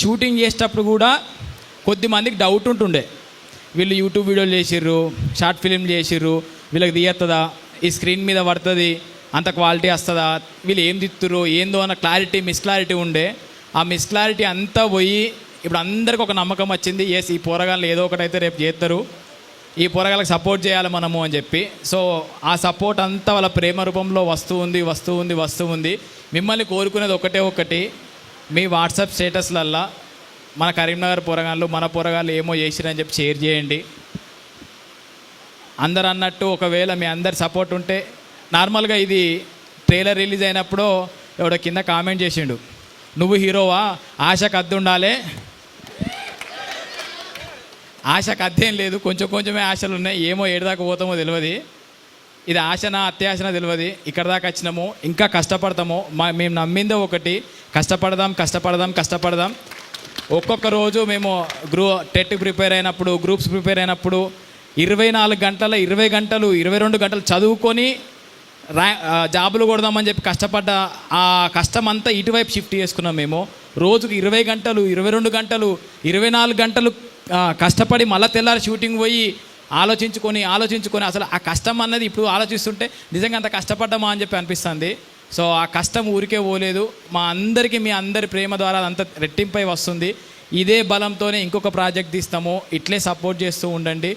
Shooting చేసేటప్పుడు కూడా కొద్దిమందికి డౌట్ ఉంటుండే, వీళ్ళు యూట్యూబ్ వీడియోలు చేసిర్రు, షార్ట్ ఫిలిం చేసిర్రు, వీళ్ళకి తీయత్తదా, ఈ స్క్రీన్ మీద పడుతుంది, అంత క్వాలిటీ వస్తుందా, వీళ్ళు ఏం తిత్తురు ఏందో అన్న క్లారిటీ మిస్క్లారిటీ ఉండే. ఆ మిస్క్లారిటీ అంతా పోయి ఇప్పుడు అందరికి ఒక నమ్మకం వచ్చింది, ఎస్ ఈ పోరగాళ్ళు ఏదో ఒకటైతే రేపు చేస్తారు, ఈ పోరగాళ్ళకి సపోర్ట్ చేయాలి మనము అని చెప్పి. సో ఆ సపోర్ట్ అంతా వాళ్ళ ప్రేమ రూపంలో వస్తూ ఉంది. మిమ్మల్ని కోరుకునేది ఒకటి, మీ వాట్సాప్ స్టేటస్లల్లా మన కరీంనగర్ పోరగాళ్ళు మన పోరగాళ్ళు ఏమో చేసిరని చెప్పి షేర్ చేయండి. అందరు అన్నట్టు ఒకవేళ మీ అందరి సపోర్ట్ ఉంటే, నార్మల్గా ఇది ట్రైలర్ రిలీజ్ అయినప్పుడు ఎవడో కింద కామెంట్ చేసిండు, నువ్వు హీరోవా, ఆశకు అద్దు ఉండాలి. ఆశకు అద్దేం లేదు, కొంచెమే ఆశలు ఉన్నాయి, ఏమో ఏడుదాకా పోతామో తెలియదు. ఇది ఆశనా అత్యాశనా తెలియదు. ఇక్కడ దాకా వచ్చినాము, ఇంకా కష్టపడతాము. మేము నమ్మిందే ఒకటి, కష్టపడదాం. ఒక్కొక్క రోజు మేము టెట్ ప్రిపేర్ అయినప్పుడు, గ్రూప్స్ ప్రిపేర్ అయినప్పుడు 24 గంటల 20 గంటలు 22 గంటలు చదువుకొని జాబులు కొడదామని చెప్పి కష్టపడ్డ ఆ కష్టం అంతా ఇటువైపు షిఫ్ట్ చేసుకున్నాం. మేము రోజుకు 20 గంటలు 22 గంటలు 24 గంటలు కష్టపడి మళ్ళీ తెల్లారి షూటింగ్ పోయి ఆలోచించుకొని అసలు ఆ కష్టం అన్నది ఇప్పుడు ఆలోచిస్తుంటే నిజంగా అంత కష్టపడ్డామా అని చెప్పి అనిపిస్తుంది. సో ఆ కష్టం ఊరికే పోలేదు, మా అందరికీ మీ అందరి ప్రేమ ద్వారా అంత రెట్టింపై వస్తుంది. ఇదే బలంతోనే ఇంకొక ప్రాజెక్ట్ తీస్తాము. ఇట్లే సపోర్ట్ చేస్తూ ఉండండి.